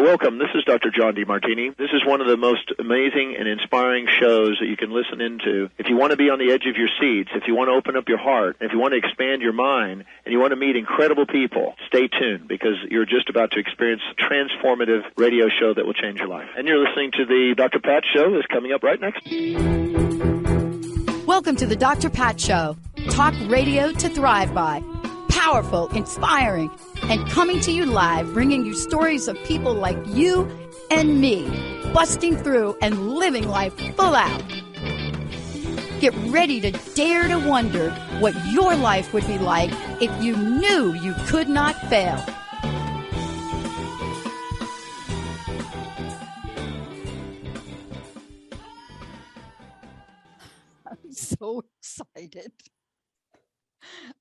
Welcome. This is Dr. John DeMartini. This is one of the most amazing and inspiring shows that you can listen into. If you want to be on the edge of your seats, if you want to open up your heart, if you want to expand your mind, and you want to meet incredible people, stay tuned because you're just about to experience a transformative radio show that will change your life. And you're listening to the Dr. Pat Show that's coming up right next. Welcome to the Dr. Pat Show. Talk radio to thrive by. Powerful, inspiring, and coming to you live, bringing you stories of people like you and me, busting through and living life full out. Get ready to dare to wonder what your life would be like if you knew you could not fail. I'm so excited.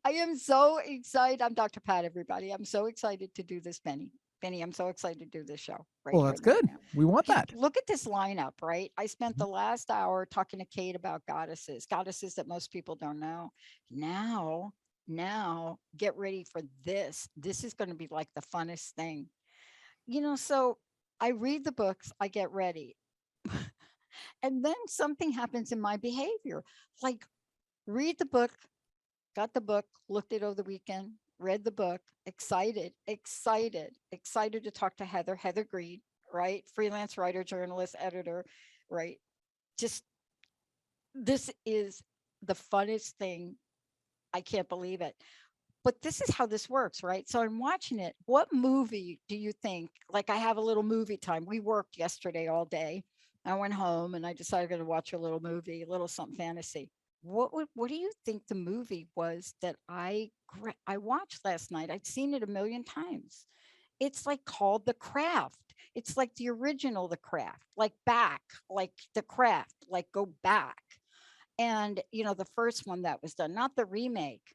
I am so excited. I'm Dr. Pat, everybody. I'm so excited to do this, Benny. Benny, I'm so excited to do this show. Well, that's good. Now. We want that. Look at this lineup, right? I spent the last hour talking to Kate about goddesses that most people don't know. Now, get ready for this. This is going to be like the funnest thing. You know, so I read the books, I get ready. And then something happens in my behavior. Like, read the book. Got the book, looked it over the weekend, read the book, excited to talk to Heather Greene, right? Freelance writer, journalist, editor, right? Just, this is the funnest thing. I can't believe it. But this is how this works, right? So I'm watching it. What movie do you think, like I have a little movie time. We worked yesterday all day. I went home and I decided I'm going to watch a little movie, a little something fantasy. What do you think the movie was that I watched last night? I'd seen it a million times. It's like called The Craft. It's like the original The Craft, like back, like The Craft, like go back. And, you know, the first one that was done, not the remake.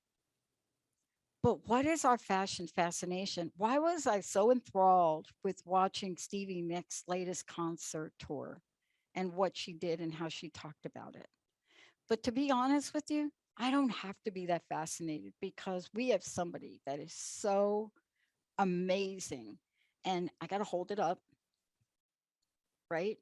But what is our fashion fascination? Why was I so enthralled with watching Stevie Nicks' latest concert tour and what she did and how she talked about it? But to be honest with you, I don't have to be that fascinated because we have somebody that is so amazing. And I got to hold it up, right?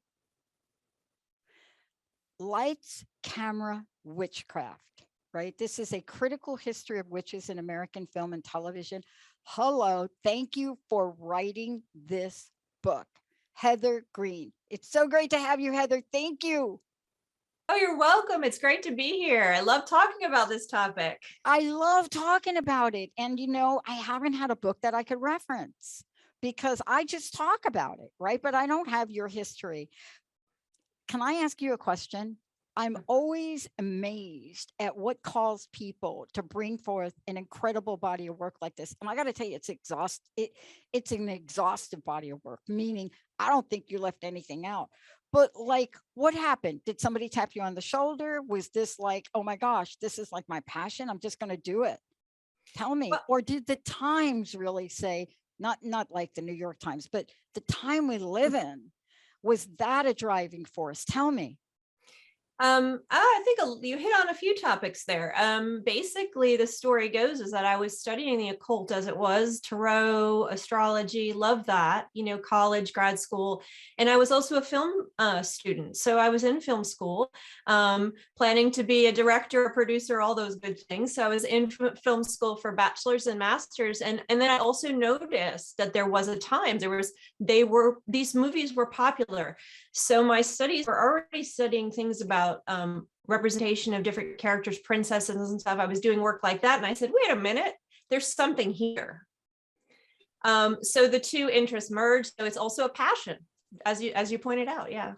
Lights, Camera, Witchcraft, right? This is a critical history of witches in American film and television. Hello, thank you for writing this book, Heather Greene. It's so great to have you, Heather. Thank you. Oh, you're welcome. It's great to be here. I love talking about this topic. I love talking about it. And, you know, I haven't had a book that I could reference because I just talk about it, right? But I don't have your history. Can I ask you a question? I'm always amazed at what calls people to bring forth an incredible body of work like this. And I got to tell you, it's an exhaustive body of work, meaning I don't think you left anything out. But like, what happened? Did somebody tap you on the shoulder? Was this like, oh my gosh, this is like my passion. I'm just going to do it. Tell me. Well, or did the Times really say, not like the New York Times, but the time we live in, was that a driving force? Tell me. I think you hit on a few topics there. Basically, the story goes is that I was studying the occult as it was, tarot, astrology, love that, you know, college, grad school. And I was also a film student. So I was in film school, planning to be a director, a producer, all those good things. So I was in film school for bachelor's and master's. And then I also noticed that there was a time these movies were popular. So my studies were already studying things about representation of different characters, princesses and stuff. I was doing work like that. And I said, wait a minute, there's something here. So the two interests merged. So it's also a passion, as you pointed out. Yeah.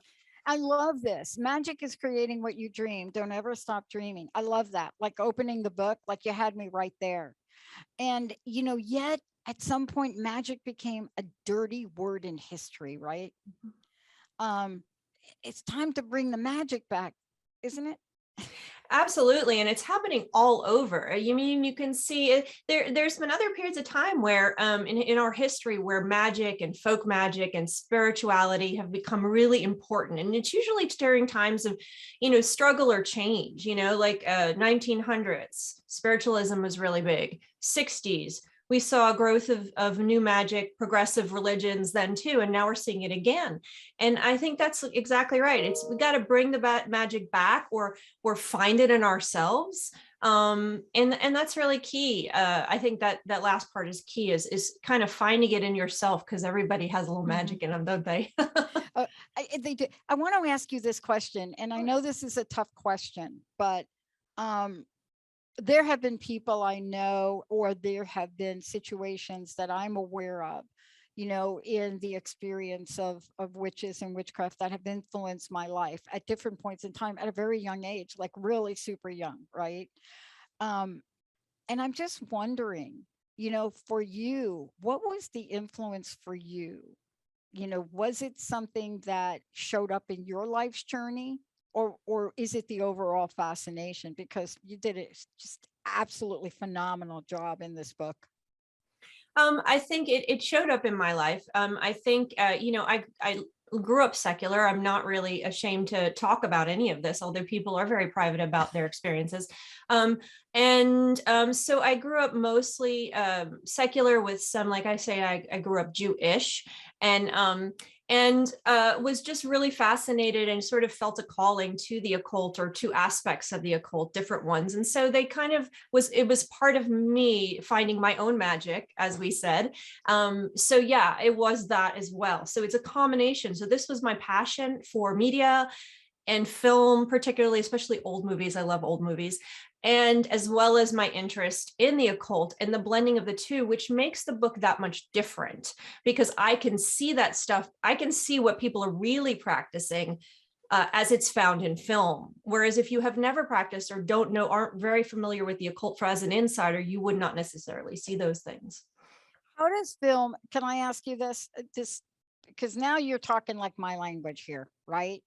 I love this. Magic is creating what you dream. Don't ever stop dreaming. I love that. Like opening the book, like you had me right there. And, you know, yet at some point, magic became a dirty word in history, right? It's time to bring the magic back, isn't it? Absolutely. And it's happening all over. You mean, you can see it there's been other periods of time where in our history where magic and folk magic and spirituality have become really important. And it's usually during times of, you know, struggle or change, you know, like 1900s, spiritualism was really big, 60s, we saw a growth of new magic, progressive religions then too, and now we're seeing it again. And I think that's exactly right. We got to bring the magic back, or find it in ourselves. And that's really key. I think that last part is key, is kind of finding it in yourself, because everybody has a little magic in them, don't they? They do. I want to ask you this question, and I know this is a tough question, but there have been people I know, or there have been situations that I'm aware of, in the experience of witches and witchcraft, that have influenced my life at different points in time at a very young age, like really super young, right? And I'm just wondering, for you, what was the influence for you? Was it something that showed up in your life's journey? Or is it the overall fascination? Because you did a just absolutely phenomenal job in this book. I think it showed up in my life. I think, I grew up secular. I'm not really ashamed to talk about any of this, although people are very private about their experiences. So I grew up mostly secular, with some, like I say, I grew up Jewish, and was just really fascinated and sort of felt a calling to the occult, or to aspects of the occult, different ones. And so they kind of it was part of me finding my own magic, as we said. So yeah, it was that as well. So it's a combination. So this was my passion for media and film, particularly, especially old movies. I love old movies. And as well as my interest in the occult, and the blending of the two, which makes the book that much different, because I can see that stuff. I can see what people are really practicing as it's found in film. Whereas if you have never practiced, or don't know, aren't very familiar with the occult as an insider, you would not necessarily see those things. How does film, can I ask you this, because now you're talking like my language here, right?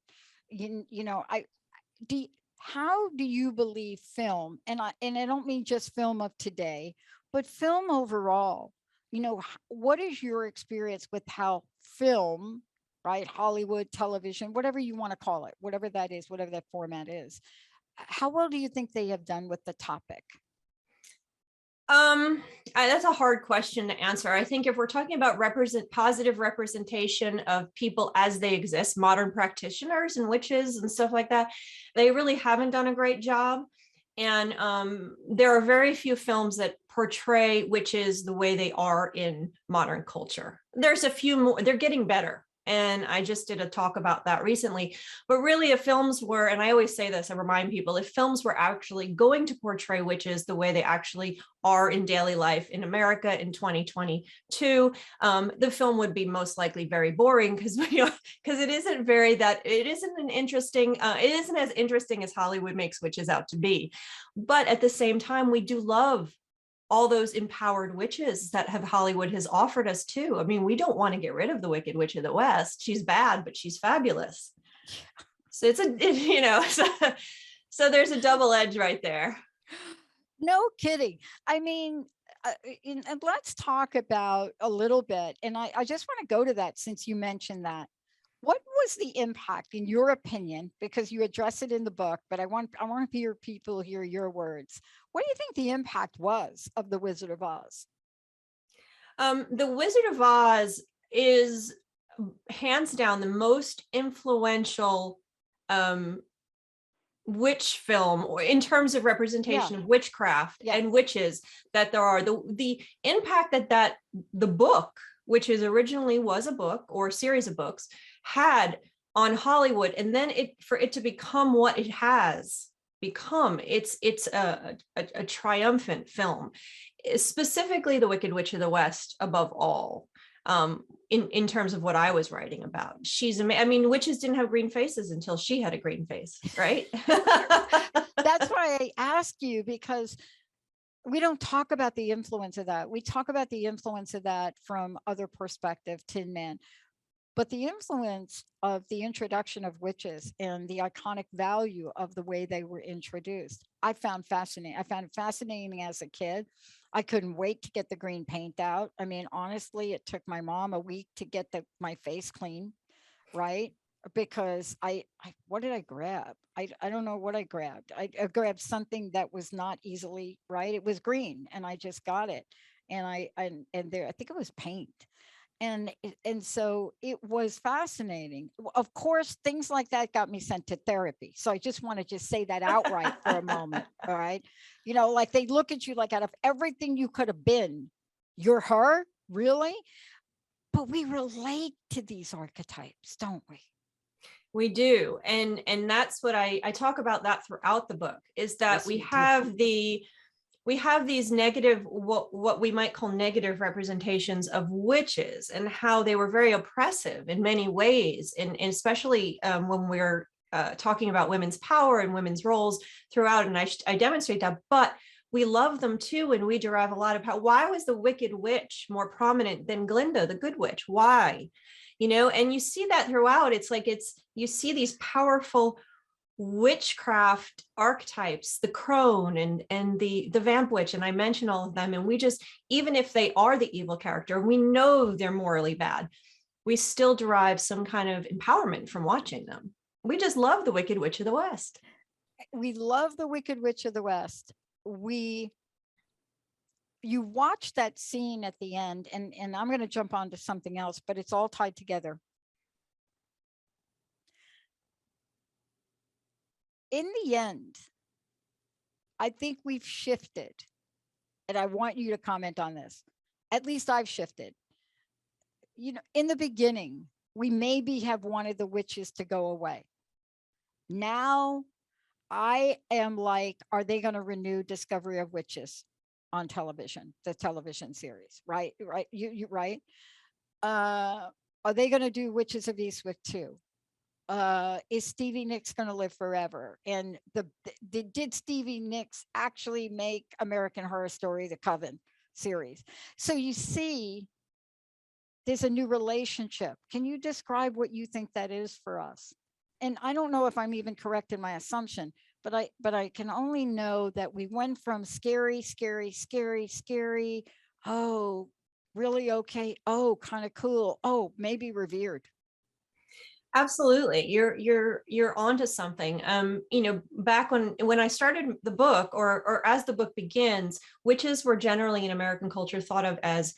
How do you believe film, and I don't mean just film of today, but film overall, what is your experience with how film, right, Hollywood, television, whatever you want to call it, whatever that is, whatever that format is, how well do you think they have done with the topic? That's a hard question to answer. I think if we're talking about positive representation of people as they exist, modern practitioners and witches and stuff like that, they really haven't done a great job. And there are very few films that portray witches the way they are in modern culture. There's a few more, they're getting better. And I just did a talk about that recently. But really, if films were, and I always say this, I remind people, if films were actually going to portray witches the way they actually are in daily life in America in 2022, the film would be most likely very boring, because it isn't as interesting as Hollywood makes witches out to be. But at the same time, we do love all those empowered witches that Hollywood has offered us too. I mean, we don't want to get rid of the Wicked Witch of the West. She's bad, but she's fabulous. So so there's a double edge right there. No kidding. I mean, and let's talk about a little bit, and I just want to go to that since you mentioned that. What was the impact, in your opinion, because you address it in the book, but I want to hear people hear your words. What do you think the impact was of The Wizard of Oz? The Wizard of Oz is hands down the most influential witch film, or in terms of representation of witchcraft and witches that there are. The impact that the book, which originally was a book or a series of books, had on Hollywood, and then for it to become what it has become, it's a triumphant film, specifically The Wicked Witch of the West above all. In terms of what I was writing about, I mean, witches didn't have green faces until she had a green face, right? That's why I asked you, because we don't talk about the influence of that. We talk about the influence of that from other perspective, Tin Man. But the influence of the introduction of witches and the iconic value of the way they were introduced, I found fascinating. I found it fascinating as a kid. I couldn't wait to get the green paint out. I mean, honestly, it took my mom a week to get my face clean, right? Because what did I grab? I don't know what I grabbed. I grabbed something that was not easily, right? It was green, and I just got it. and and there, I think it was paint. And so it was fascinating. Of course, things like that got me sent to therapy. So I just want to just say that outright for a moment. All right. You know, like they look at you like out of everything you could have been, you're her, really? But we relate to these archetypes, don't we? We do. And that's what I talk about that throughout the book, is that Yes, we you do. have we have these negative, what we might call negative representations of witches, and how they were very oppressive in many ways, and especially when we're talking about women's power and women's roles throughout, and I demonstrate that. But we love them too, and we derive a lot of power. Why was the Wicked Witch more prominent than Glenda, the Good Witch? Why? You know, and you see that throughout. It's like you see these powerful witchcraft archetypes, the crone and the vamp witch, and I mention all of them, and we just, even if they are the evil character, we know they're morally bad, we still derive some kind of empowerment from watching them. We just love the Wicked Witch of the West. We love the Wicked Witch of the West. You watch that scene at the end, and I'm going to jump on to something else, but it's all tied together. In the end, I think we've shifted, and I want you to comment on this. At least I've shifted. You know, in the beginning, we maybe have wanted the witches to go away. Now, I am like, are they going to renew Discovery of Witches on television, the television series? Right? You right? Are they going to do Witches of Eastwick too? Is Stevie Nicks going to live forever? And did Stevie Nicks actually make American Horror Story, the Coven series? So you see, there's a new relationship. Can you describe what you think that is for us? And I don't know if I'm even correct in my assumption, but I can only know that we went from scary, scary, scary, scary. Oh, really? Okay. Oh, kind of cool. Oh, maybe revered. Absolutely. You're onto something. You know, back when I started the book, or as the book begins, witches were generally in American culture thought of as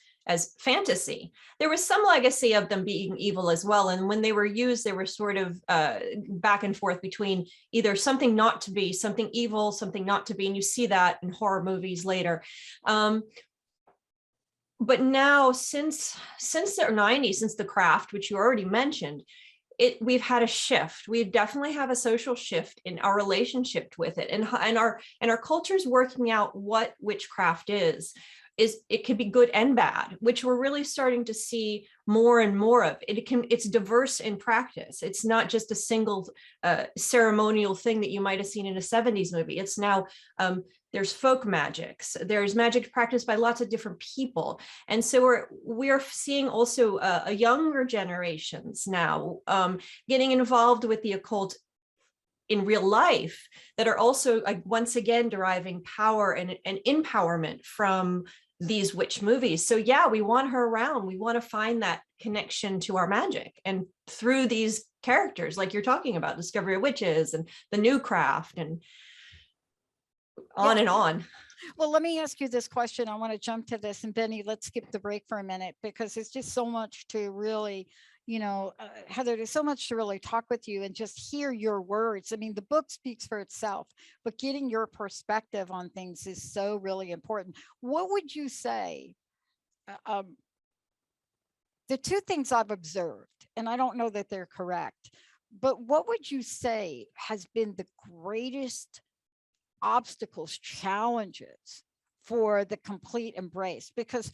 fantasy. There was some legacy of them being evil as well. And when they were used, they were sort of back and forth between either something not to be, something evil, something not to be. And you see that in horror movies later. But now, since the 90s, since The Craft, which you already mentioned, we've had a shift. We definitely have a social shift in our relationship with it, and our culture's working out what witchcraft is. It can be good and bad, which we're really starting to see more and more of. It's diverse in practice. It's not just a single ceremonial thing that you might have seen in a 70s movie. It's now there's folk magics. There's magic practiced by lots of different people. And so we're seeing also a younger generations now getting involved with the occult in real life, that are also once again deriving power and empowerment from these witch movies. So yeah, we want her around. We want to find that connection to our magic, and through these characters like you're talking about, Discovery of Witches and the New Craft, and on and on. Well, let me ask you this question. I want to jump to this, and Benny, let's skip the break for a minute, because it's just so much to really, you know, Heather, there's so much to really talk with you and just hear your words. I mean, the book speaks for itself, but getting your perspective on things is so really important. What would you say? The two things I've observed, and I don't know that they're correct, but what would you say has been the greatest obstacles, challenges for the complete embrace? Because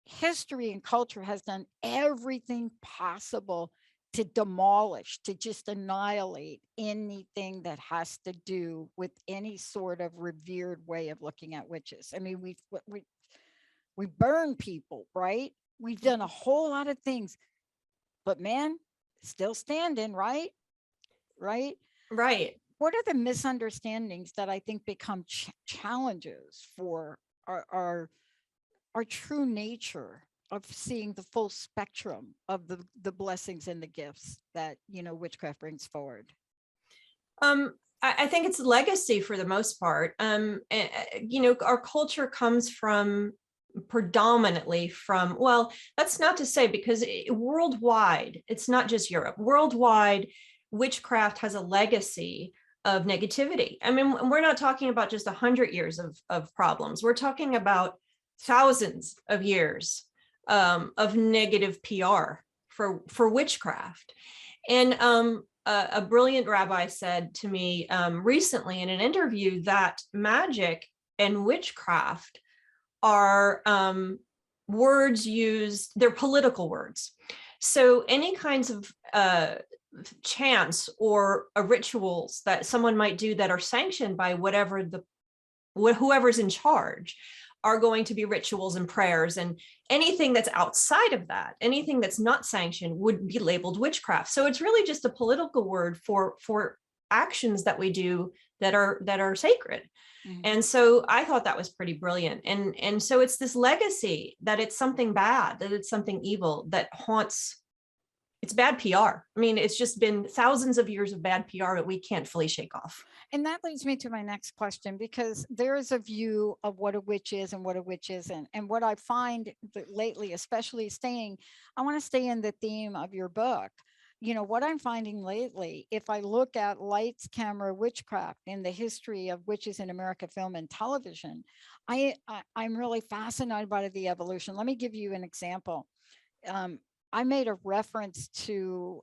history and culture has done everything possible to demolish, to just annihilate anything that has to do with any sort of revered way of looking at witches. I mean, we burn people, right? We've done a whole lot of things, but man, still standing, right? Right. What are the misunderstandings that I think become challenges for our true nature of seeing the full spectrum of the blessings and the gifts that, you know, witchcraft brings forward? I think it's legacy for the most part. You know, our culture comes from predominantly from, well, that's not to say, because worldwide, it's not just Europe, worldwide, witchcraft has a legacy of negativity. I mean, we're not talking about just 100 years of problems. We're talking about thousands of years of negative PR for witchcraft. And a brilliant rabbi said to me recently in an interview that magic and witchcraft are words used, they're political words. So any kinds of chants or rituals that someone might do that are sanctioned by whoever's in charge are going to be rituals and prayers, and anything that's outside of that, anything that's not sanctioned, would be labeled witchcraft. So it's really just a political word for actions that we do that are sacred. Mm-hmm. And so I thought that was pretty brilliant. And so it's this legacy that it's something bad, that it's something evil that haunts. It's bad PR. I mean, it's just been thousands of years of bad PR that we can't fully shake off. And that leads me to my next question, because there is a view of what a witch is and what a witch isn't. And what I find lately, especially I want to stay in the theme of your book. You know, what I'm finding lately, if I look at lights, camera, witchcraft in the history of witches in American film and television, I'm really fascinated by the evolution. Let me give you an example. I made a reference to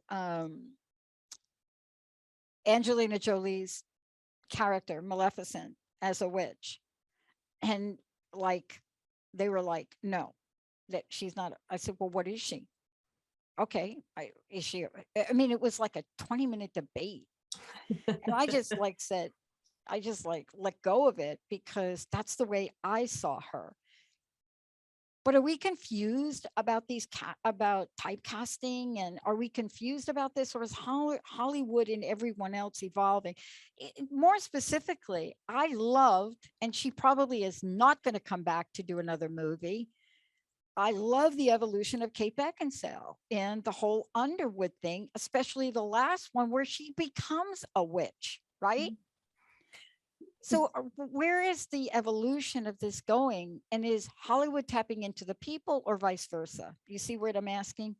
Angelina Jolie's character, Maleficent, as a witch. And they were like, no, that she's not. I said, well, what is she? Okay, is she? I mean, it was like a 20-minute debate. And I just said, I just let go of it, because that's the way I saw her. But are we confused about about typecasting, and are we confused about this, or is Hollywood and everyone else evolving? More specifically, I loved, and she probably is not going to come back to do another movie. I love the evolution of Kate Beckinsale and the whole Underwood thing, especially the last one where she becomes a witch, right? Mm-hmm. So where is the evolution of this going? And is Hollywood tapping into the people, or vice versa? You see what I'm asking?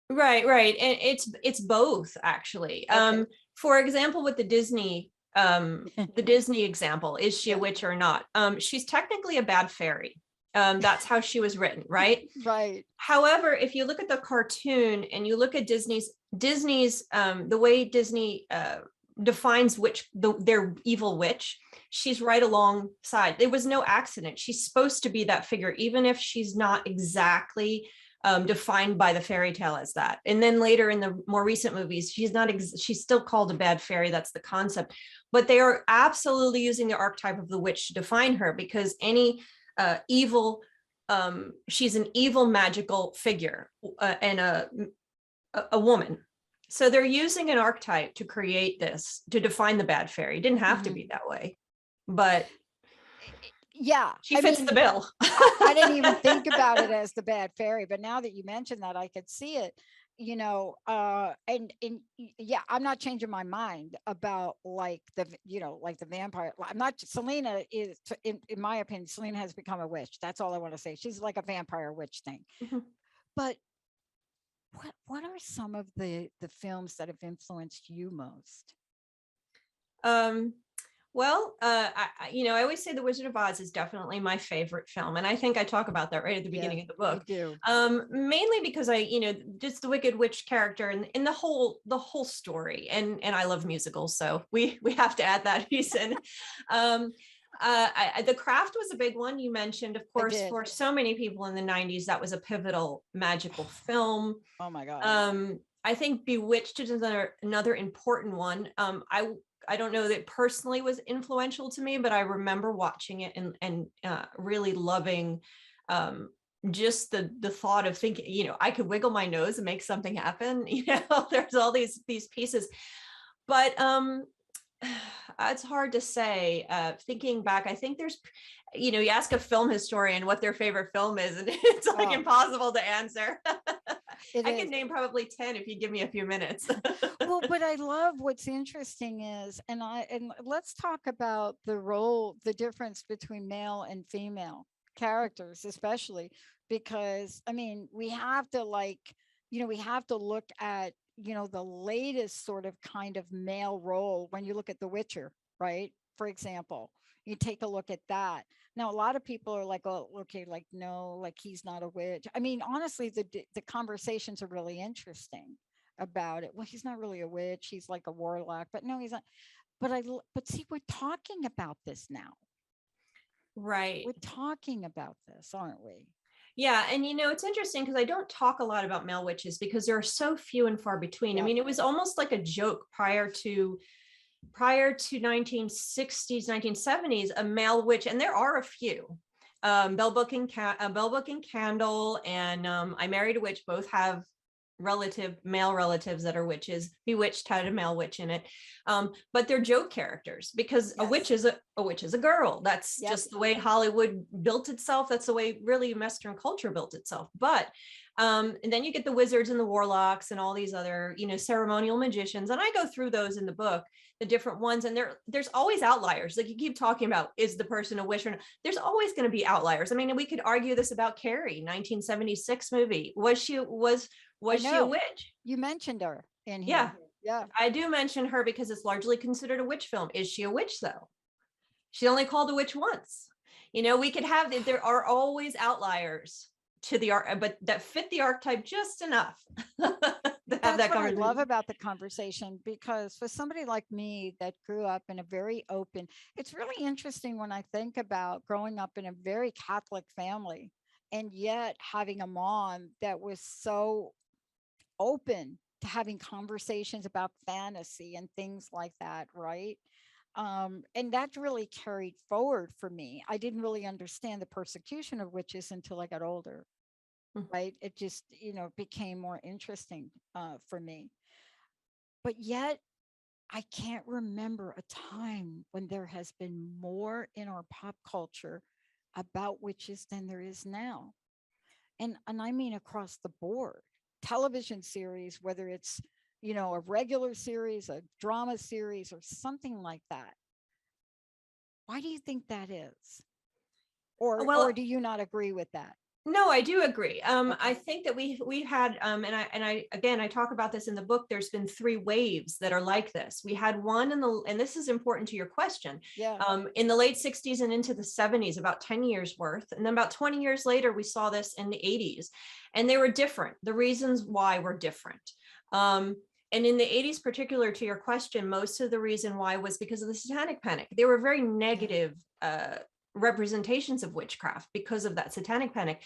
Right. And it's both, actually. Okay. For example, with the Disney example, is she a witch or not? She's technically a bad fairy. That's how she was written, right? Right. However, if you look at the cartoon and you look at Disney's the way Disney defines their evil witch, she's right alongside. There was no accident. She's supposed to be that figure, even if she's not exactly defined by the fairy tale as that. And then later in the more recent movies, she's still called a bad fairy. That's the concept. But they are absolutely using the archetype of the witch to define her, because any evil, she's an evil magical figure and a woman. So they're using an archetype to create this, to define the bad fairy. It didn't have to be that way, but yeah, she fits the bill. I didn't even think about it as the bad fairy, but now that you mentioned that, I could see it, you know, and yeah, I'm not changing my mind about the vampire. Selena is, in my opinion, Selena has become a witch. That's all I want to say. She's like a vampire witch thing. Mm-hmm. But what are some of the films that have influenced you most? Well, I always say The Wizard of Oz is definitely my favorite film. And I think I talk about that right at the beginning of the book. You do. Mainly because just the Wicked Witch character and the whole story. And I love musicals, so we have to add that piece in. The Craft was a big one. You mentioned, of course, for so many people in the 90s, that was a pivotal magical film. Oh my God. I think Bewitched is another important one. I don't know that it personally was influential to me, but I remember watching it and really loving just the thought of thinking, I could wiggle my nose and make something happen. There's all these pieces, but it's hard to say. Thinking back, I think there's, you ask a film historian what their favorite film is, and it's impossible to answer. I can name probably 10 if you give me a few minutes. Well, but I love what's interesting is, and let's talk about the difference between male and female characters, especially because, I mean, we have to we have to look at, the latest sort of kind of male role when you look at The Witcher, right? For example, you take a look at that. Now, a lot of people are like, oh, okay, like, no, like he's not a witch. I mean, honestly, the conversations are really interesting about it. Well, he's not really a witch. He's like a warlock, but no, he's not. But see, we're talking about this now. Right. We're talking about this, aren't we? Yeah. And it's interesting because I don't talk a lot about male witches because there are so few and far between. Yeah. I mean, it was almost like a joke prior to 1960s, 1970s, a male witch, and there are a few. Bell Book and Candle and I Married a Witch both have male relatives that are witches. Bewitched had a male witch in it, but they're joke characters because a witch is a girl. That's just the way Hollywood built itself. That's the way really Western culture built itself. But and then you get the wizards and the warlocks and all these other ceremonial magicians, and I go through those in the book, the different ones, and there's always outliers. Like you keep talking about, is the person a witch or not? There's always going to be outliers. I mean, we could argue this about Carrie, 1976 movie. Was she a witch? You mentioned her in here. Yeah. I do mention her because it's largely considered a witch film. Is she a witch though? She only called a witch once. We could have, there are always outliers to the art, but that fit the archetype just enough. That's what I love about the conversation, because for somebody like me that grew up in a very open, it's really interesting when I think about growing up in a very Catholic family and yet having a mom that was so open to having conversations about fantasy and things like that, right? And that really carried forward for me. I didn't really understand the persecution of witches until I got older, right? It just, became more interesting for me. But yet, I can't remember a time when there has been more in our pop culture about witches than there is now. And I mean across the board. Television series, whether it's, a regular series, a drama series, or something like that. Why do you think that is? Or do you not agree with that? No, I do agree. I think that we had, and I talk about this in the book. There's been 3 waves that are like this. We had one and this is important to your question. Yeah. In the late 60s and into the 70s, about 10 years worth, and then about 20 years later, we saw this in the 80s, and they were different. The reasons why were different. And in the 80s, particular to your question, most of the reason why was because of the Satanic Panic. They were very negative. Representations of witchcraft because of that Satanic Panic.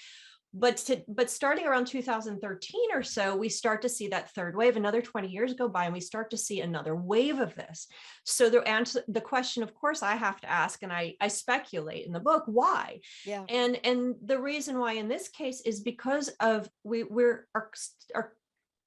But starting around 2013 or so, we start to see that third wave. Another 20 years go by and we start to see another wave of this. So the question, of course, I have to ask, and I speculate in the book, why? Yeah. And the reason why in this case is because of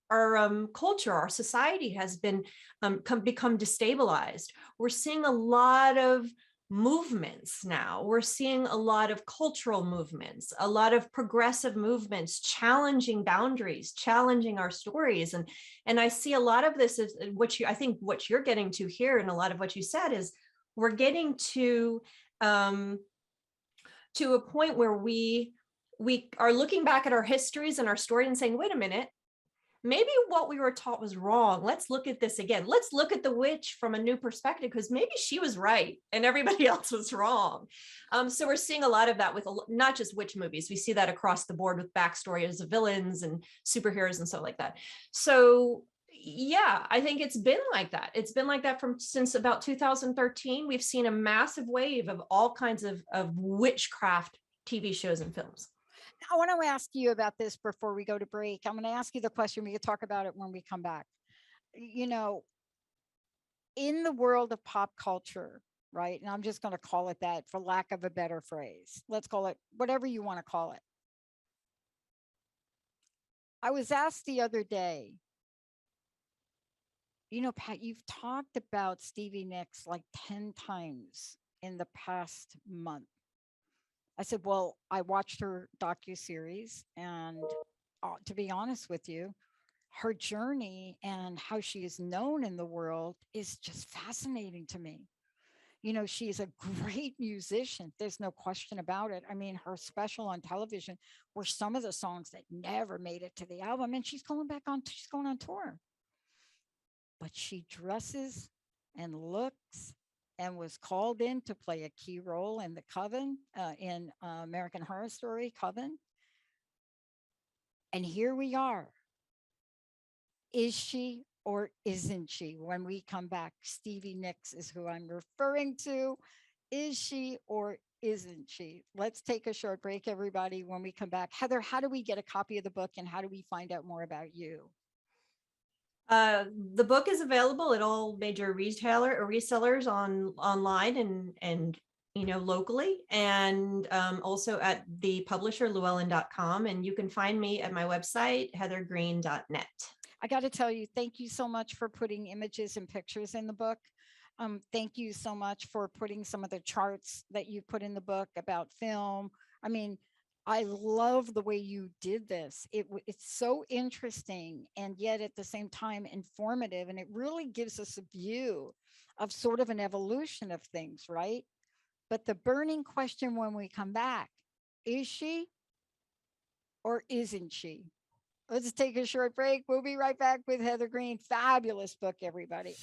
our culture, our society has been become destabilized. We're seeing a lot of movements now. We're seeing a lot of cultural movements, a lot of progressive movements, challenging boundaries, challenging our stories. And I see a lot of this is I think what you're getting to here, and a lot of what you said is we're getting to a point where we are looking back at our histories and our story and saying, wait a minute, maybe what we were taught was wrong. Let's look at this again. Let's look at the witch from a new perspective, because maybe she was right and everybody else was wrong. So we're seeing a lot of that with not just witch movies. We see that across the board with backstories of villains and superheroes and stuff like that. So yeah, I think it's been like that. It's been like that since about 2013. We've seen a massive wave of all kinds of witchcraft TV shows and films. I want to ask you about this before we go to break. I'm going to ask you the question. We can talk about it when we come back. In the world of pop culture, right? And I'm just going to call it that for lack of a better phrase. Let's call it whatever you want to call it. I was asked the other day, Pat, you've talked about Stevie Nicks like 10 times in the past month. I said, well, I watched her docuseries, and to be honest with you, her journey and how she is known in the world is just fascinating to me. You know, she's a great musician. There's no question about it. I mean, her special on television were some of the songs that never made it to the album, and she's going on tour. But she dresses and looks and was called in to play a key role in the Coven, in American Horror Story Coven. And here we are. Is she or isn't she? When we come back, Stevie Nicks is who I'm referring to. Is she or isn't she? Let's take a short break, everybody. When we come back, Heather, how do we get a copy of the book and how do we find out more about you? The book is available at all major resellers online and locally, and also at the publisher llewellyn.com, and you can find me at my website heathergreene.net. I got to tell you, thank you so much for putting images and pictures in the book. Thank you so much for putting some of the charts that you put in the book about film. I mean, I love the way you did this. It's so interesting and yet at the same time informative. And it really gives us a view of sort of an evolution of things, right? But the burning question when we come back, is she or isn't she? Let's take a short break. We'll be right back with Heather Greene. Fabulous book, everybody.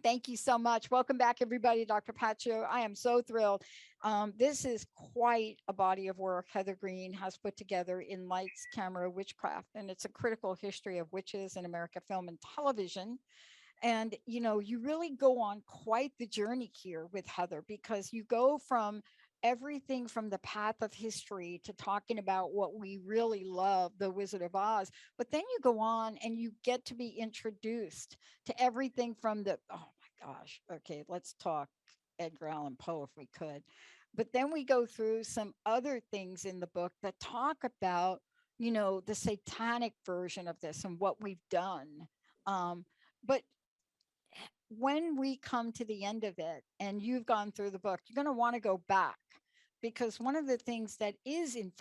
Thank you so much. Welcome back, everybody. Dr. Pat Show. I am so thrilled. This is quite a body of work Heather Greene has put together in Lights, Camera, Witchcraft. And it's a critical history of witches in American film and television. And, you know, you really go on quite the journey here with Heather, because you go from everything from the path of history to talking about what we really love, the Wizard of Oz. But then you go on and you get to be introduced to everything from the, oh my gosh, okay, let's talk Edgar Allan Poe if we could. But then we go through some other things in the book that talk about, you know, the satanic version of this and what we've done. But when we come to the end of it and you've gone through the book, you're going to want to go back, because one of the things that is in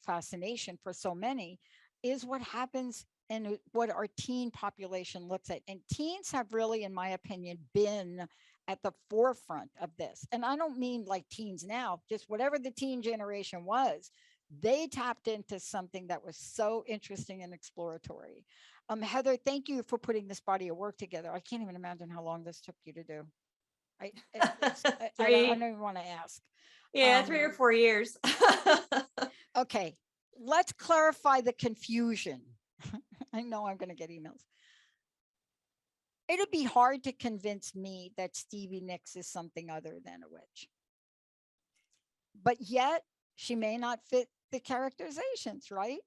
fascination for so many is what happens and what our teen population looks at. And teens have really, in my opinion, been at the forefront of this. And I don't mean like teens now, just whatever the teen generation was, they tapped into something that was so interesting and exploratory. Heather, thank you for putting this body of work together. I can't even imagine how long this took you to do. I don't even want to ask. Yeah, 3 or 4 years. Okay, let's clarify the confusion. I know I'm going to get emails. It'd be hard to convince me that Stevie Nicks is something other than a witch. But yet, she may not fit the characterizations, right?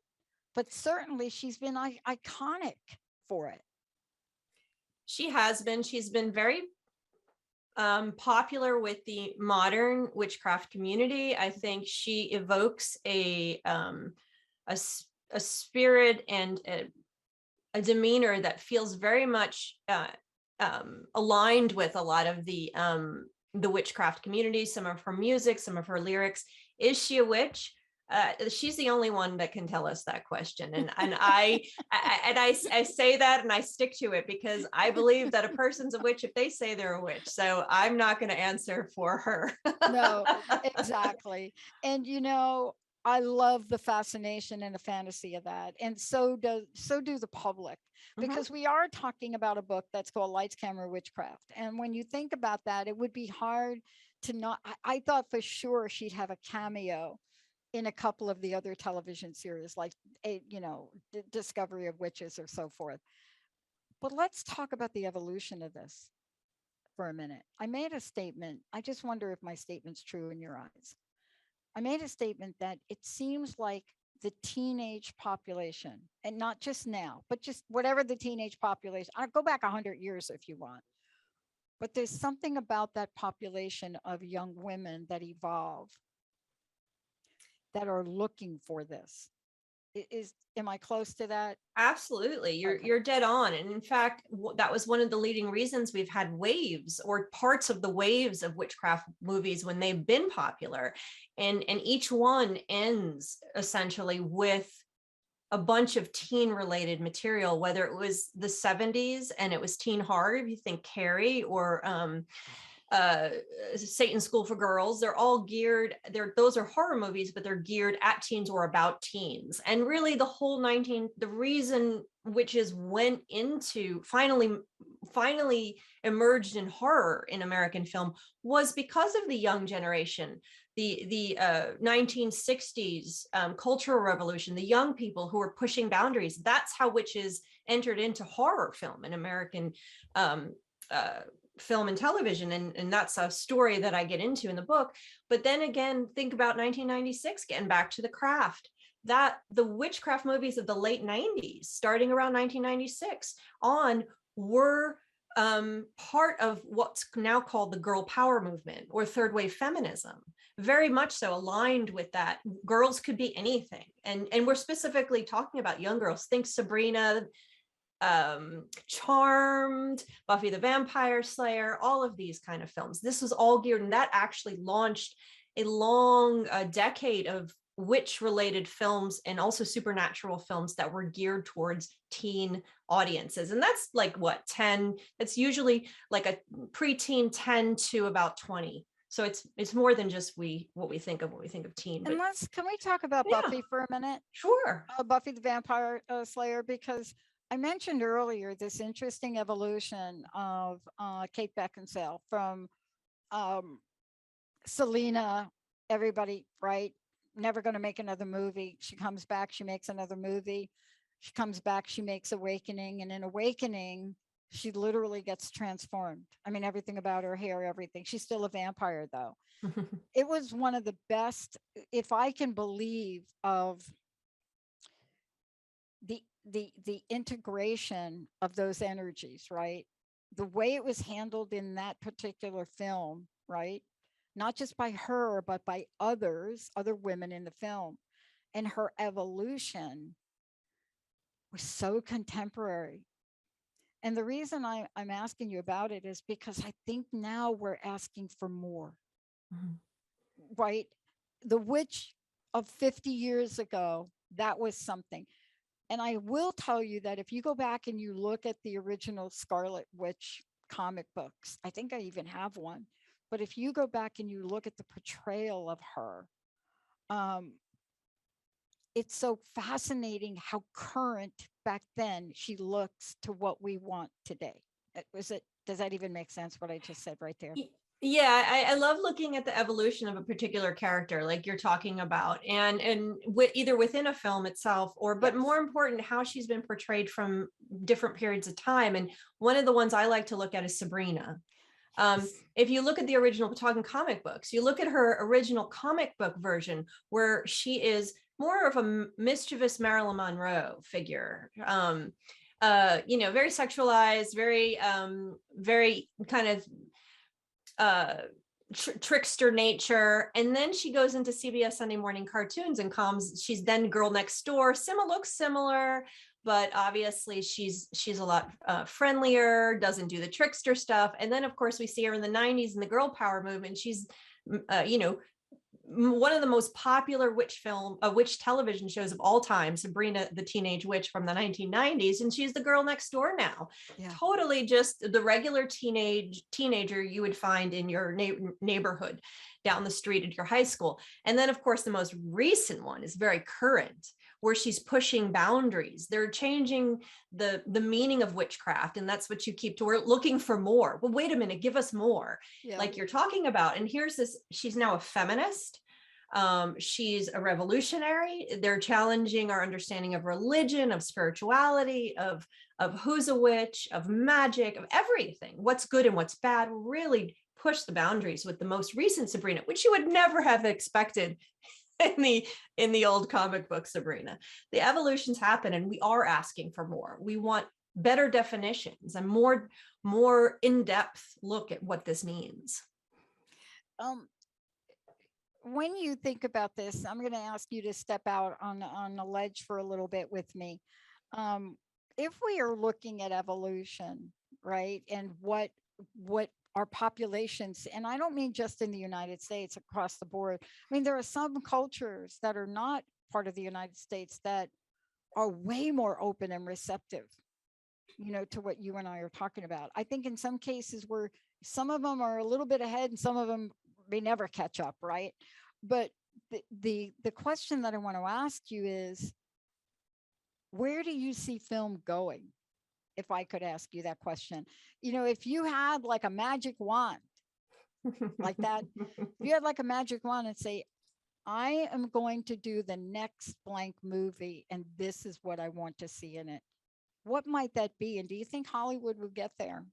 But certainly she's been iconic for it. She has been. She's been very popular with the modern witchcraft community. I think she evokes a spirit and a demeanor that feels very much aligned with a lot of the witchcraft community. Some of her music, some of her lyrics. Is she a witch? She's the only one that can tell us that question, and I say that and I stick to it, because I believe that a person's a witch if they say they're a witch. So I'm not going to answer for her. No, exactly. And you know, I love the fascination and the fantasy of that, and so do the public, because we are talking about a book that's called Lights, Camera, Witchcraft. And when you think about that, it would be hard to not. I thought for sure she'd have a cameo in a couple of the other television series, like, you know, Discovery of Witches or so forth. But let's talk about the evolution of this for a minute. I made a statement. I just wonder if my statement's true in your eyes. I made a statement that it seems like the teenage population, and not just now, but just whatever the teenage population, I'll go back 100 years if you want. But there's something about that population of young women that evolve, that are looking for this. Am I close to that? Absolutely. You're dead on. And in fact, that was one of the leading reasons we've had waves, or parts of the waves of witchcraft movies when they've been popular. And each one ends essentially with a bunch of teen related material, whether it was the 70s and it was teen horror, if you think Carrie or Satan's School for Girls, they're all geared, those are horror movies, but they're geared at teens or about teens. And really the reason witches went into finally emerged in horror in American film was because of the young generation, the 1960s cultural revolution, the young people who were pushing boundaries. That's how witches entered into horror film in American film and television. And that's a story that I get into in the book. But then again, think about 1996, getting back to the craft, that the witchcraft movies of the late 90s, starting around 1996 on, were part of what's now called the girl power movement or third wave feminism, very much so aligned with that. Girls could be anything. And we're specifically talking about young girls. Think Sabrina, Charmed, Buffy the Vampire Slayer, all of these kind of films. This was all geared, and that actually launched a long decade of witch-related films and also supernatural films that were geared towards teen audiences. And that's like what, 10? It's usually like a preteen 10 to about 20. So it's more than just what we think of teen. And can we talk about Buffy for a minute? Sure. Buffy the Vampire Slayer, because I mentioned earlier this interesting evolution of Kate Beckinsale from Selena, everybody, right? Never going to make another movie. She comes back, she makes another movie. She comes back, she makes Awakening. And in Awakening, she literally gets transformed. I mean, everything about her hair, everything. She's still a vampire, though. It was one of the best, if I can believe, of the integration of those energies, right? The way it was handled in that particular film, right? Not just by her, but by other women in the film. And her evolution was so contemporary. And the reason I'm asking you about it is because I think now we're asking for more, right? The witch of 50 years ago, that was something. And I will tell you that if you go back and you look at the original Scarlet Witch comic books, I think I even have one. But if you go back and you look at the portrayal of her, it's so fascinating how current back then she looks to what we want today. Does that even make sense, what I just said right there? Yeah, I love looking at the evolution of a particular character, like you're talking about, and either within a film itself, but more important, how she's been portrayed from different periods of time. And one of the ones I like to look at is Sabrina. If you look at the original, talking comic books, you look at her original comic book version, where she is more of a mischievous Marilyn Monroe figure. Very sexualized, very kind of trickster nature. And then she goes into CBS Sunday morning cartoons and she's then Girl Next Door. Looks similar, but obviously she's a lot friendlier, doesn't do the trickster stuff. And then of course we see her in the 90s in the girl power movement. She's one of the most popular witch television shows of all time, Sabrina the Teenage Witch from the 1990s, and she's the girl next door now. Yeah. Totally just the regular teenager you would find in your neighborhood, down the street at your high school. And then of course the most recent one is very current, where she's pushing boundaries. They're changing the meaning of witchcraft, and that's what you keep to. We're looking for more. Well, wait a minute, give us more, like you're talking about. And here's this, she's now a feminist. She's a revolutionary. They're challenging our understanding of religion, of spirituality, of who's a witch, of magic, of everything, what's good and what's bad. Really push the boundaries with the most recent Sabrina, which you would never have expected in the old comic book Sabrina. The evolutions happen, and we are asking for more. We want better definitions and more in-depth look at what this means. When you think about this, I'm going to ask you to step out on the ledge for a little bit with me. If we are looking at evolution, right, and what our populations, and I don't mean just in the United States, across the board. I mean, there are some cultures that are not part of the United States that are way more open and receptive, to what you and I are talking about. I think in some cases where some of them are a little bit ahead and some of them may never catch up, right? But the question that I want to ask you is, where do you see film going? If I could ask you that question, if you had like a magic wand like that, if you had like a magic wand and say, I am going to do the next blank movie and this is what I want to see in it, what might that be? And do you think Hollywood would get there?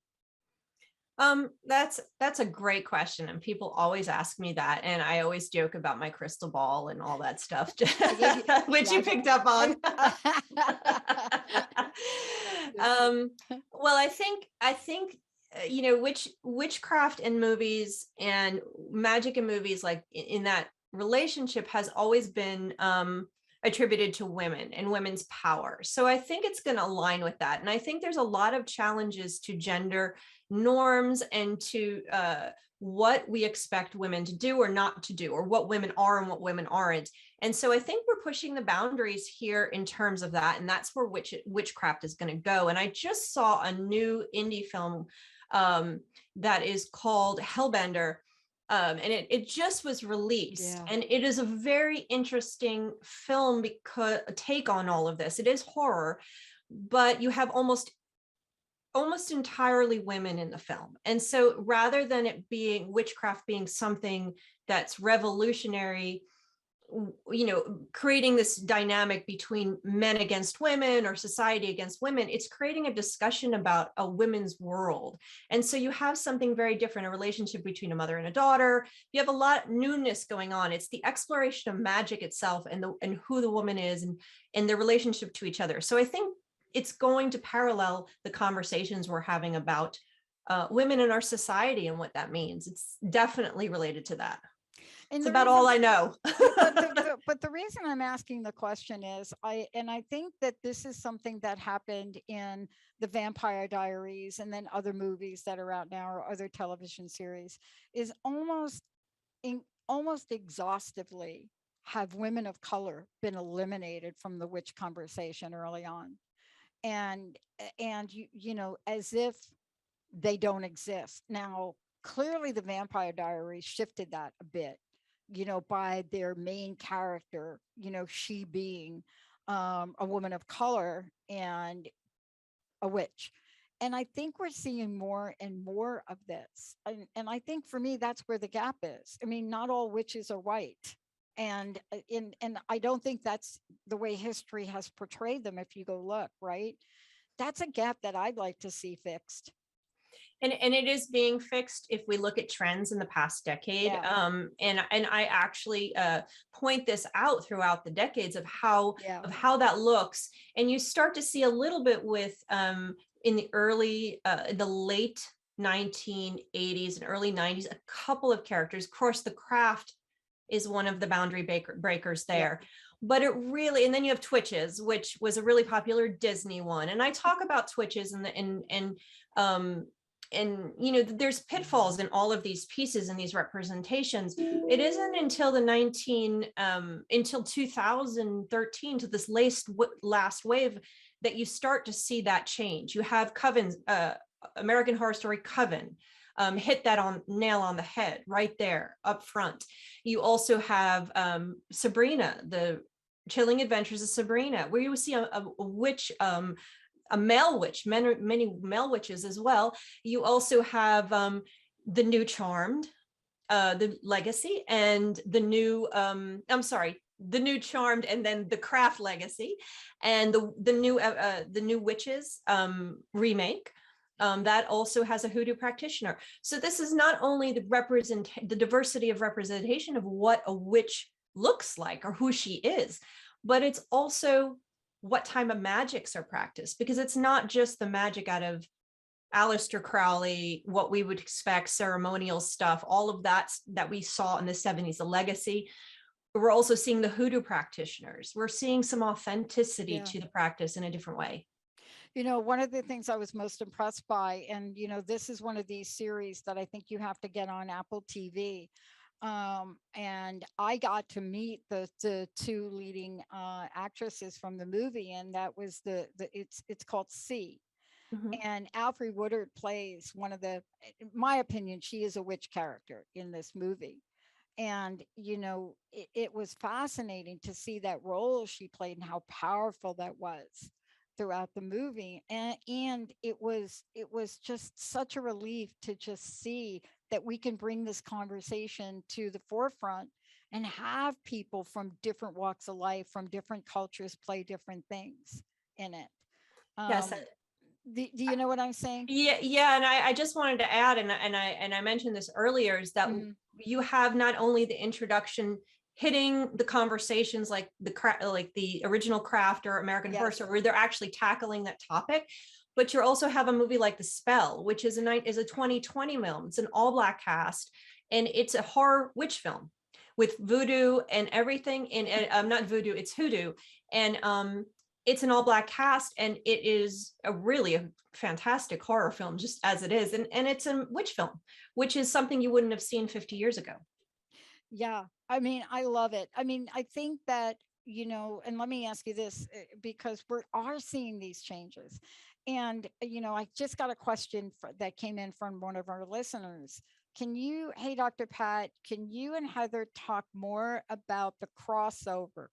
That's a great question, and people always ask me that, and I always joke about my crystal ball and all that stuff, which you picked up on. Well, I think witchcraft in movies and magic in movies, like in that relationship, has always been attributed to women and women's power. So I think it's going to align with that. And I think there's a lot of challenges to gender norms and to what we expect women to do or not to do, or what women are and what women aren't. And so I think we're pushing the boundaries here in terms of that. And that's where witchcraft is going to go. And I just saw a new indie film that is called Hellbender. And it just was released, and it is a very interesting film because take on all of this. It is horror, but you have almost entirely women in the film. And so rather than it being witchcraft being something that's revolutionary, creating this dynamic between men against women or society against women, it's creating a discussion about a women's world. And so you have something very different, a relationship between a mother and a daughter. You have a lot of newness going on. It's the exploration of magic itself and who the woman is and their relationship to each other. So I think it's going to parallel the conversations we're having about women in our society and what that means. It's definitely related to that. It's about all I know. But the reason I'm asking the question is, I think that this is something that happened in the Vampire Diaries and then other movies that are out now or other television series, is almost exhaustively have women of color been eliminated from the witch conversation early on. And as if they don't exist. Now, clearly the Vampire Diaries shifted that a bit, by their main character, she being a woman of color and a witch. And I think we're seeing more and more of this. And I think for me, that's where the gap is. I mean, not all witches are white. And I don't think that's the way history has portrayed them. If you go look, right, that's a gap that I'd like to see fixed. And it is being fixed if we look at trends in the past decade. And I actually point this out throughout the decades of how that looks. And you start to see a little bit with in the late 1980s and early 90s, a couple of characters. Of course, The Craft is one of the boundary breakers there. But it really, and then you have Twitches, which was a really popular Disney one. And I talk about Twitches and there's pitfalls in all of these pieces and these representations. It isn't until until 2013 to this last wave that you start to see that change. You have Coven, American Horror Story Coven, hit that nail on the head right there up front. You also have Sabrina, the Chilling Adventures of Sabrina, where you see a witch, a male witch, many male witches as well. You also have the new Charmed, the Legacy, and the new the new Charmed, and then the Craft Legacy, and the new Witches remake. That also has a hoodoo practitioner. So this is not only the diversity of representation of what a witch looks like or who she is, but it's also what type of magics are practiced, because it's not just the magic out of Aleister Crowley, what we would expect, ceremonial stuff, all of that we saw in the 70s, the Legacy. We're also seeing the hoodoo practitioners. We're seeing some authenticity to the practice in a different way. One of the things I was most impressed by, and this is one of these series that I think you have to get on Apple TV, And I got to meet the two leading actresses from the movie, and that was it's called C. Mhm. And Alfre Woodard plays one of the, in my opinion, she is a witch character in this movie. And, it was fascinating to see that role she played and how powerful that was throughout the movie. And it was just such a relief to just see that we can bring this conversation to the forefront and have people from different walks of life, from different cultures, play different things in it. Yes. Do you know what I'm saying? Yeah, and I just wanted to add, and I mentioned this earlier, is that Mhm. you have not only the introduction hitting the conversations like the original Craft or American Horror Yes. Story, where they're actually tackling that topic, but you also have a movie like The Spell, which is a 2020 film. It's an all-black cast, and it's a horror witch film with voodoo and everything. And not voodoo, it's hoodoo, and it's an all-black cast, and it is a fantastic horror film just as it is, and it's a witch film, which is something you wouldn't have seen 50 years ago. Yeah, I mean, I love it. I mean, I think that, and let me ask you this, because we are seeing these changes. And, I just got a question that came in from one of our listeners. Hey, Dr. Pat, can you and Heather talk more about the crossover?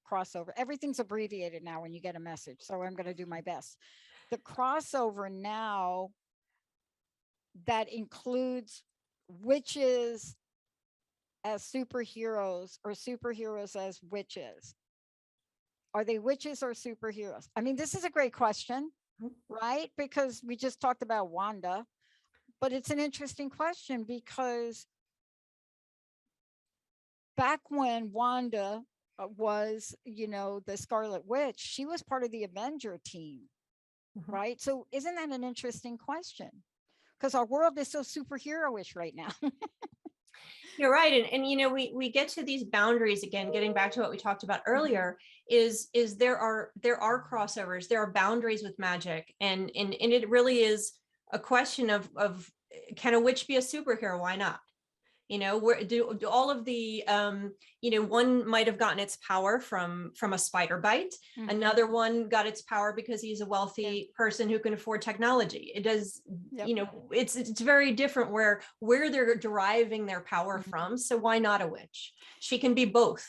Everything's abbreviated now when you get a message, so I'm going to do my best. The crossover now that includes witches as superheroes or superheroes as witches. Are they witches or superheroes? I mean, this is a great question, right? Because we just talked about Wanda, but it's an interesting question because back when Wanda was, the Scarlet Witch, she was part of the Avenger team, right? So isn't that an interesting question? Because our world is so superhero-ish right now. You're right. And we get to these boundaries again, getting back to what we talked about earlier, is there are crossovers, there are boundaries with magic. And it really is a question of can a witch be a superhero? Why not? Where do all of the one might have gotten its power from a spider bite. Another one got its power because he's a wealthy person who can afford technology. It does. Yep. It's very different where they're deriving their power from. So why not a witch? She can be both.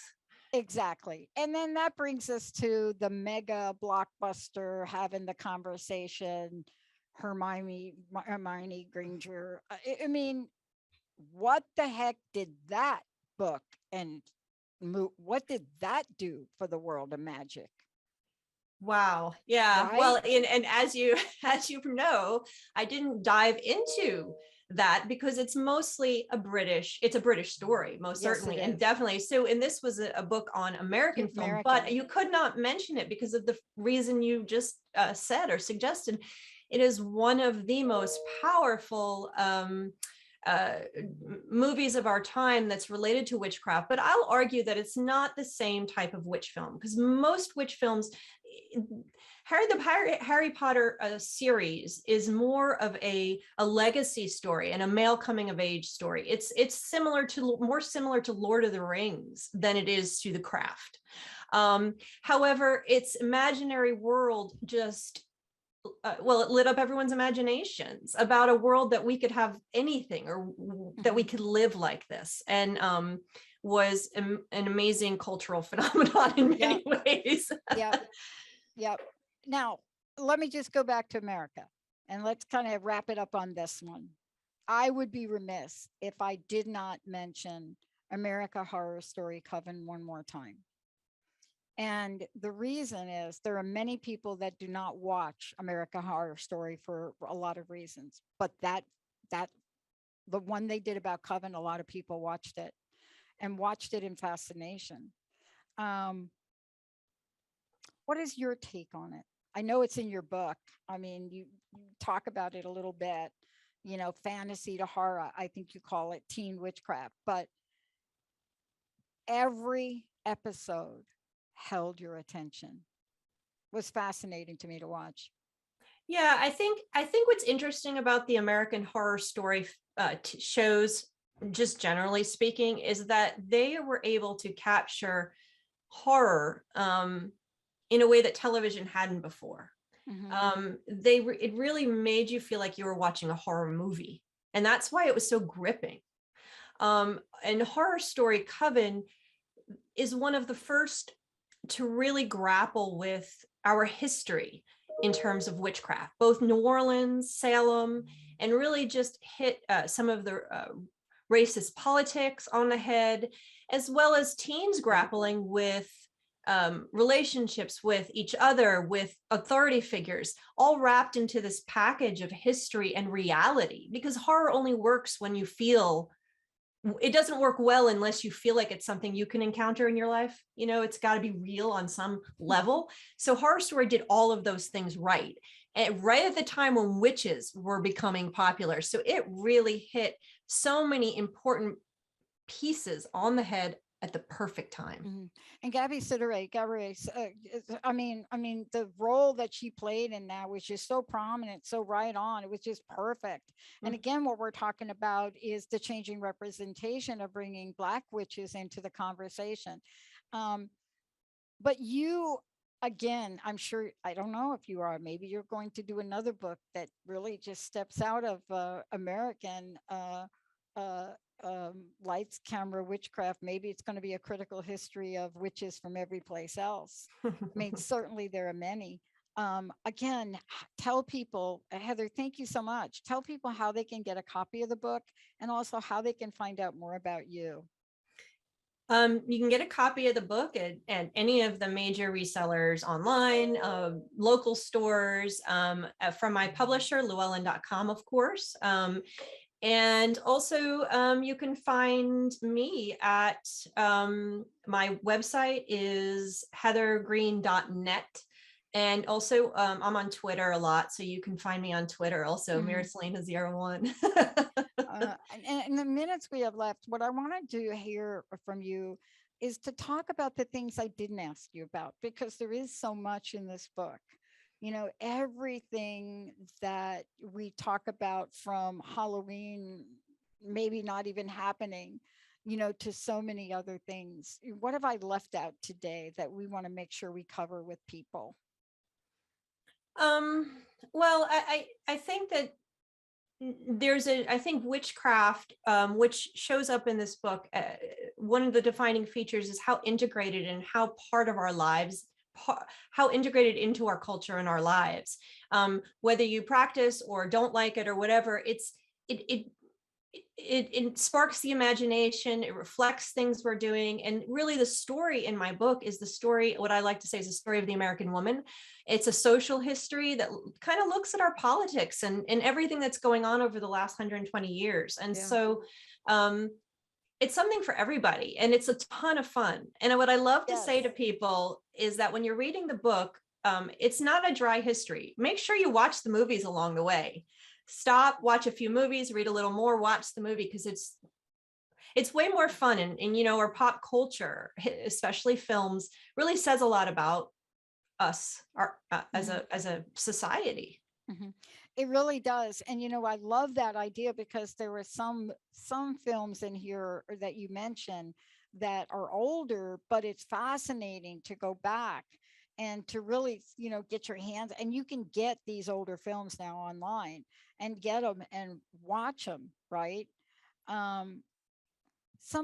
Exactly. And then that brings us to the mega blockbuster having the conversation, Hermione Granger. I mean, what the heck did that book and what did that do for the world of magic? Wow. Yeah. Right? Well, and as you know, I didn't dive into that because it's mostly a British story, most certainly, and definitely. So, and this was a book on American film, but you could not mention it because of the reason you just said or suggested. It is one of the most powerful movies of our time that's related to witchcraft, but I'll argue that it's not the same type of witch film because most witch films, Harry Potter series is more of a legacy story and a male coming of age story. It's more similar to Lord of the Rings than it is to The Craft. However, its imaginary world just it lit up everyone's imaginations about a world that we could have anything or that we could live like this, and was an amazing cultural phenomenon in many ways. Yep. Now, let me just go back to America and let's kind of wrap it up on this one. I would be remiss if I did not mention America Horror Story Coven one more time. And the reason is there are many people that do not watch America Horror Story for a lot of reasons, but that the one they did about Coven, a lot of people watched it and watched it in fascination. What is your take on it? I know it's in your book. I mean, you talk about it a little bit, fantasy to horror. I think you call it teen witchcraft, but every episode held your attention. It was fascinating to me to watch. Yeah, I think what's interesting about the American Horror Story shows just generally speaking, is that they were able to capture horror in a way that television hadn't before. It really made you feel like you were watching a horror movie, and that's why it was so gripping. And Horror Story Coven is one of the first to really grapple with our history in terms of witchcraft, both New Orleans, Salem, and really just hit some of the racist politics on the head, as well as teens grappling with relationships with each other, with authority figures, all wrapped into this package of history and reality. Because horror only works when you feel, it doesn't work well unless you feel like it's something you can encounter in your life. You know, it's got to be real on some level. So Horror Story did all of those things right. And right at the time when witches were becoming popular. So it really hit so many important pieces on the head at the perfect time. And Gabby Sidiere, I mean, the role that she played in that was just so prominent, so right on. It was just perfect. And again, what we're talking about is the changing representation of bringing Black witches into the conversation. But you, again, I'm sure, I don't know if you are, maybe you're going to do another book that really just steps out of American lights, camera, witchcraft. Maybe it's going to be a critical history of witches from every place else. I mean, certainly there are many. Again, tell people, Heather, thank you so much. Tell people how they can get a copy of the book and also how they can find out more about you. You can get a copy of the book at any of the major resellers online, local stores, from my publisher, llewellyn.com, of course. And also, you can find me at my website is heathergreene.net. And also, I'm on Twitter a lot, so you can find me on Twitter also, Miraselina01. And in the minutes we have left, what I want to do hear from you is to talk about the things I didn't ask you about, because there is so much in this book. You know, everything that we talk about, from Halloween maybe not even happening, you know, to so many other things. What have I left out today that we want to make sure we cover with people? Well, I think that I think witchcraft, which shows up in this book, one of the defining features is how integrated and how part of our lives, how integrated into our culture and our lives. Whether you practice or don't like it or whatever, it sparks the imagination, it reflects things we're doing. And really the story in my book is the story, what I like to say is the story of the American woman. It's a social history that kind of looks at our politics and everything that's going on over the last 120 years. And so it's something for everybody, and it's a ton of fun. And what I love to say to people is that when you're reading the book, it's not a dry history. Make sure you watch the movies along the way. Stop, watch a few movies, read a little more, watch the movie, because it's way more fun. And you know, our pop culture, especially films, really says a lot about us, as a society. It really does. And you know, I love that idea, because there were some films in here that you mentioned that are older, but it's fascinating to go back and to really, you know, get your hands, and you can get these older films now online and get them and watch them, right? Some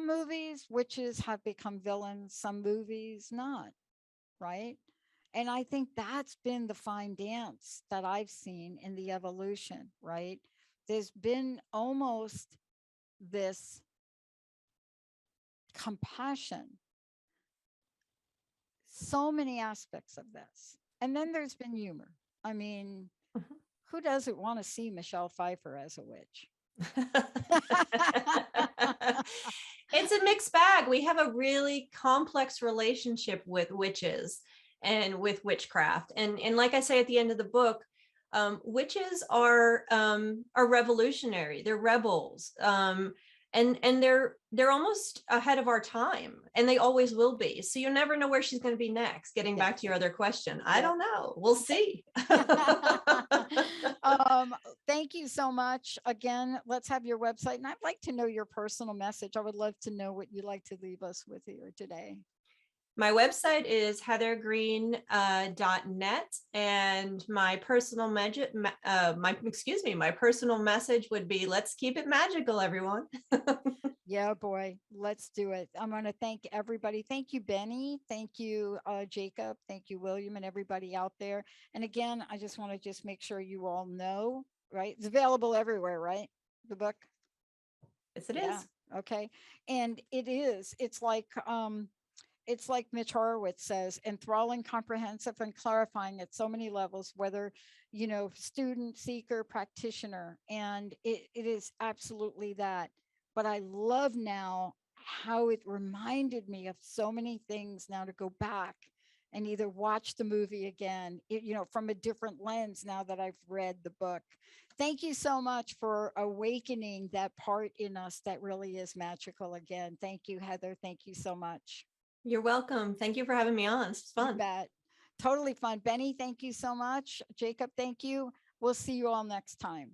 movies, witches have become villains, some movies not, right? And I think that's been the fine dance that I've seen in the evolution, right? There's been almost this compassion, so many aspects of this. And then there's been humor. I mean, who doesn't want to see Michelle Pfeiffer as a witch? It's a mixed bag. We have a really complex relationship with witches and with witchcraft. And like I say at the end of the book, witches are revolutionary. They're rebels. And they're almost ahead of our time, and they always will be. So you never know where she's going to be next. Getting back to your other question, I don't know. We'll see. Thank thank you so much. Again, let's have your website. And I'd like to know your personal message. I would love to know what you'd like to leave us with here today. My website is heathergreene.net, and my personal my personal message would be, let's keep it magical, everyone. Yeah, boy, let's do it. I'm going to thank everybody. Thank you, Benny. Thank you, Jacob. Thank you, William, and everybody out there. And again, I just want to just make sure you all know, right? It's available everywhere, right? The book. Yes, it is. Okay. And it's like Mitch Horowitz says, enthralling, comprehensive, and clarifying at so many levels, whether, student, seeker, practitioner. And it is absolutely that. But I love now how it reminded me of so many things now to go back and either watch the movie again, from a different lens now that I've read the book. Thank you so much for awakening that part in us that really is magical again. Thank you, Heather. Thank you so much. You're welcome. Thank you for having me on. It's fun. You bet. Totally fun. Benny, thank you so much. Jacob, thank you. We'll see you all next time.